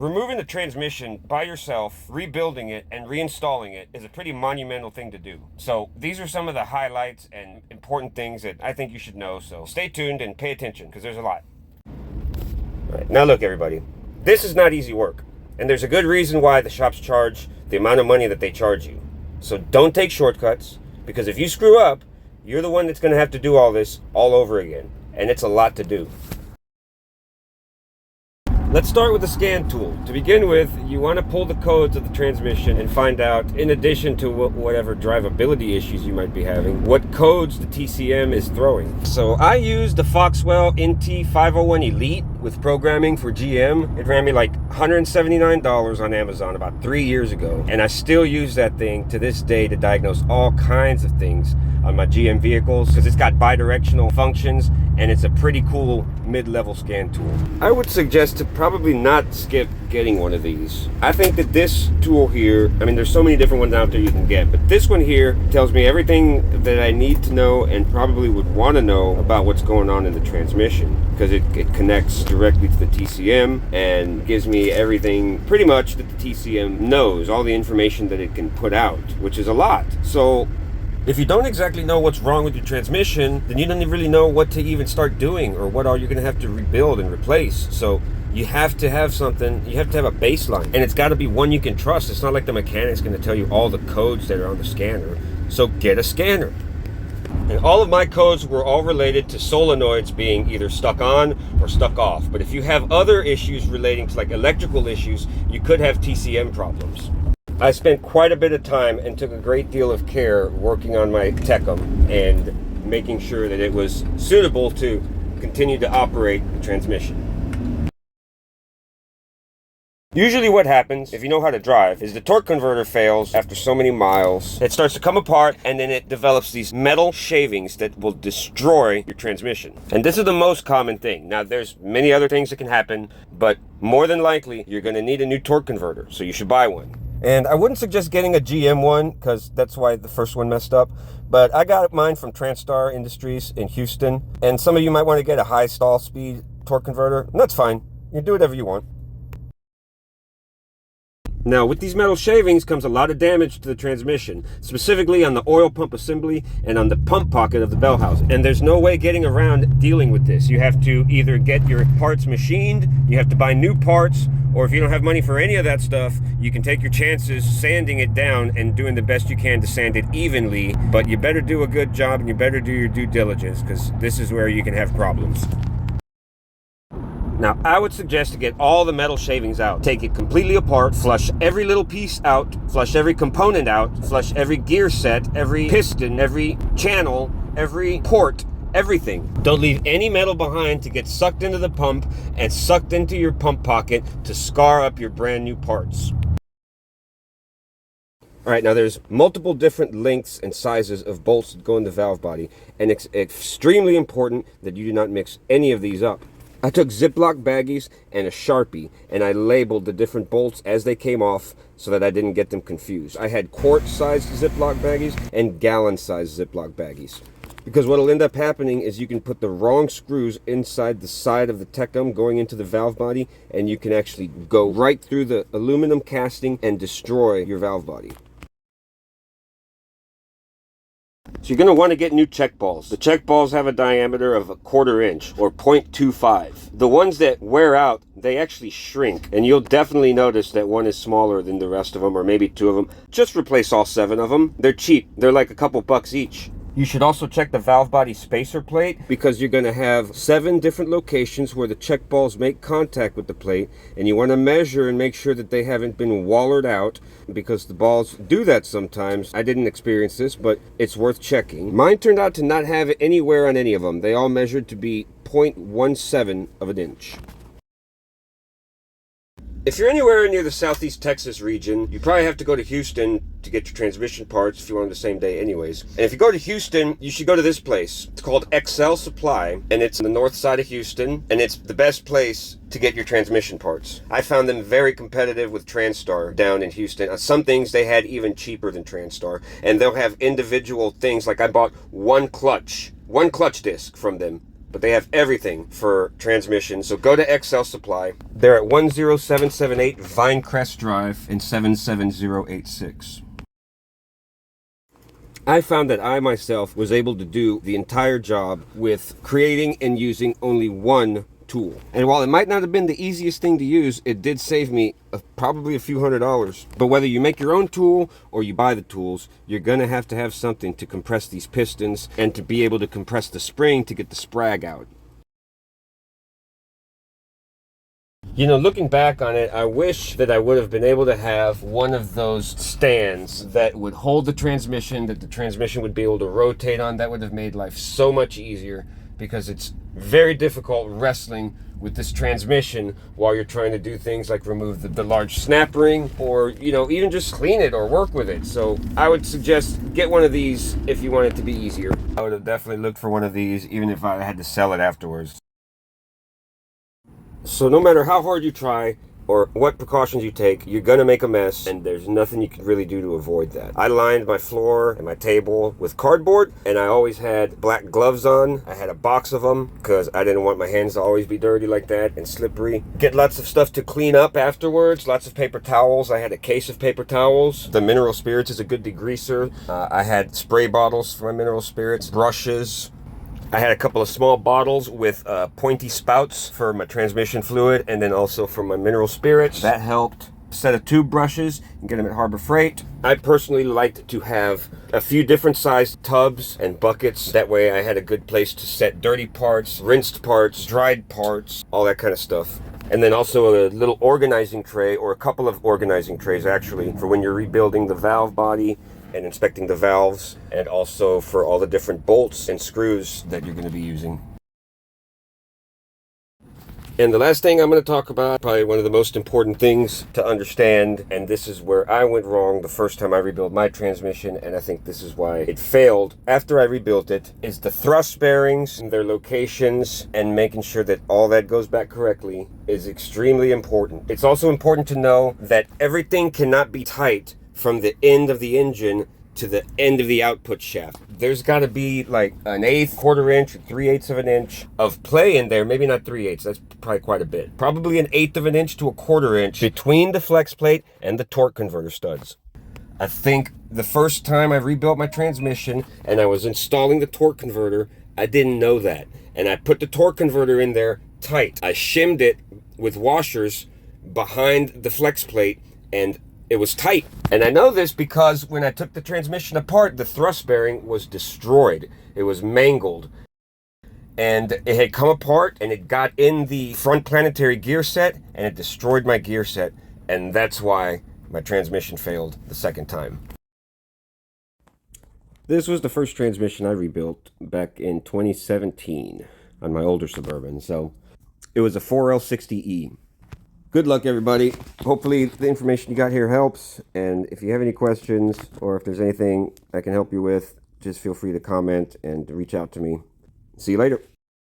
Removing the transmission by yourself, rebuilding it, and reinstalling it is a pretty monumental thing to do. So these are some of the highlights and important things that I think you should know. So stay tuned and pay attention because there's a lot. All right, now look everybody, this is not easy work. And there's a good reason why the shops charge the amount of money that they charge you. So don't take shortcuts, because if you screw up, you're the one that's going to have to do all this all over again. And it's a lot to do. Let's start with the scan tool. To begin with, you want to pull the codes of the transmission and find out, in addition to whatever drivability issues you might be having, what codes the TEHCM is throwing. So I used the Foxwell NT501 Elite with programming for GM. It ran me like $179 on Amazon about 3 years ago. And I still use that thing to this day to diagnose all kinds of things on my GM vehicles, because it's got bi-directional functions and it's a pretty cool mid-level scan tool. I would suggest to probably not skip getting one of these. I think that this tool here, I mean, there's so many different ones out there you can get, but this one here tells me everything that I need to know and probably would want to know about what's going on in the transmission, because it connects directly to the TEHCM and gives me everything pretty much that the TEHCM knows, all the information that it can put out, which is a lot. So if you don't exactly know what's wrong with your transmission, then you don't really know what to even start doing or what all you're going to have to rebuild and replace. So you have to have something, you have to have a baseline, and it's got to be one you can trust. It's not like the mechanic's going to tell you all the codes that are on the scanner. So get a scanner. And all of my codes were all related to solenoids being either stuck on or stuck off. But if you have other issues relating to like electrical issues, you could have TEHCM problems. I spent quite a bit of time and took a great deal of care working on my TEHCM and making sure that it was suitable to continue to operate the transmission. Usually what happens, if you know how to drive, is the torque converter fails after so many miles. It starts to come apart, and then it develops these metal shavings that will destroy your transmission. And this is the most common thing. Now, there's many other things that can happen, but more than likely, you're going to need a new torque converter, so you should buy one. And I wouldn't suggest getting a GM one, because that's why the first one messed up. But I got mine from TranStar Industries in Houston. And some of you might want to get a high stall speed torque converter. And that's fine. You can do whatever you want. Now, with these metal shavings comes a lot of damage to the transmission, specifically on the oil pump assembly and on the pump pocket of the bell housing. And there's no way getting around dealing with this. You have to either get your parts machined, you have to buy new parts, or if you don't have money for any of that stuff, you can take your chances sanding it down and doing the best you can to sand it evenly. But you better do a good job and you better do your due diligence, because this is where you can have problems. Now, I would suggest to get all the metal shavings out. Take it completely apart, flush every little piece out, flush every component out, flush every gear set, every piston, every channel, every port, everything. Don't leave any metal behind to get sucked into the pump and sucked into your pump pocket to scar up your brand new parts. All right, now there's multiple different lengths and sizes of bolts that go in the valve body, and it's extremely important that you do not mix any of these up. I took Ziploc baggies and a Sharpie, and I labeled the different bolts as they came off so that I didn't get them confused. I had quart-sized Ziploc baggies and gallon-sized Ziploc baggies. Because what will end up happening is you can put the wrong screws inside the side of the TEHCM going into the valve body, and you can actually go right through the aluminum casting and destroy your valve body. So you're going to want to get new Checkballs. The Checkballs have a diameter of 1/4 inch or 0.25. The ones that wear out, they actually shrink, and you'll definitely notice that one is smaller than the rest of them, or maybe 2 of them. Just replace all 7 of them. They're cheap. They're like a couple bucks each. You should also check the valve body spacer plate, because you're going to have 7 different locations where the Checkballs make contact with the plate, and you want to measure and make sure that they haven't been wallered out, because the balls do that sometimes. I didn't experience this, but it's worth checking. Mine turned out to not have it anywhere on any of them. They all measured to be 0.17 of an inch. If you're anywhere near the Southeast Texas region, you probably have to go to Houston to get your transmission parts if you want them the same day anyways. And if you go to Houston, you should go to this place. It's called Excel Supply, and it's on the north side of Houston, and it's the best place to get your transmission parts. I found them very competitive with TranStar down in Houston. Some things they had even cheaper than TranStar, and they'll have individual things, like I bought one clutch disc from them but they have everything for transmission. So go to XL Supply. They're at 10778 Vinecrest Drive in 77086. I found that I myself was able to do the entire job with creating and using only one tool. And while it might not have been the easiest thing to use, it did save me probably a few $100s. But whether you make your own tool or you buy the tools, you're gonna have to have something to compress these pistons and to be able to compress the spring to get the sprag out. You know, looking back on it, I wish that I would have been able to have one of those stands that would hold the transmission, that the transmission would be able to rotate on. That would have made life so much easier, because it's very difficult wrestling with this transmission while you're trying to do things like remove the large snap ring, or, you know, even just clean it or work with it. So I would suggest get one of these if you want it to be easier. I would have definitely looked for one of these, even if I had to sell it afterwards. So no matter how hard you try or what precautions you take, you're gonna make a mess, and there's nothing you can really do to avoid that. I lined my floor and my table with cardboard, and I always had black gloves on. I had a box of them because I didn't want my hands to always be dirty like that and slippery. Get lots of stuff to clean up afterwards, lots of paper towels. I had a case of paper towels. The mineral spirits is a good degreaser. I had spray bottles for my mineral spirits, brushes. I had a couple of small bottles with pointy spouts for my transmission fluid, and then also for my mineral spirits. That helped. A set of tube brushes, and get them at Harbor Freight. I personally liked to have a few different sized tubs and buckets. That way I had a good place to set dirty parts, rinsed parts, dried parts, all that kind of stuff. And then also a little organizing tray, or a couple of organizing trays actually, for when you're rebuilding the valve body and inspecting the valves, and also for all the different bolts and screws that you're going to be using. And the last thing I'm going to talk about, probably one of the most important things to understand, and this is where I went wrong the first time I rebuilt my transmission, and I think this is why it failed after I rebuilt it, is the thrust bearings and their locations, and making sure that all that goes back correctly is extremely important. It's also important to know that everything cannot be tight from the end of the engine to the end of the output shaft. There's got to be like an eighth, quarter inch, or 3/8 of an inch of play in there. Maybe not 3/8, that's probably quite a bit. Probably an eighth of an inch to a quarter inch between the flex plate and the torque converter studs. I think the first time I rebuilt my transmission and I was installing the torque converter, I didn't know that. And I put the torque converter in there tight. I shimmed it with washers behind the flex plate, and it was tight. And I know this because when I took the transmission apart, the thrust bearing was destroyed. It was mangled. And it had come apart, and it got in the front planetary gear set, and it destroyed my gear set. And that's why my transmission failed the second time. This was the first transmission I rebuilt back in 2017 on my older Suburban. So it was a 4L60E. Good luck, everybody. Hopefully the information you got here helps. And if you have any questions, or if there's anything I can help you with, just feel free to comment and reach out to me. See you later.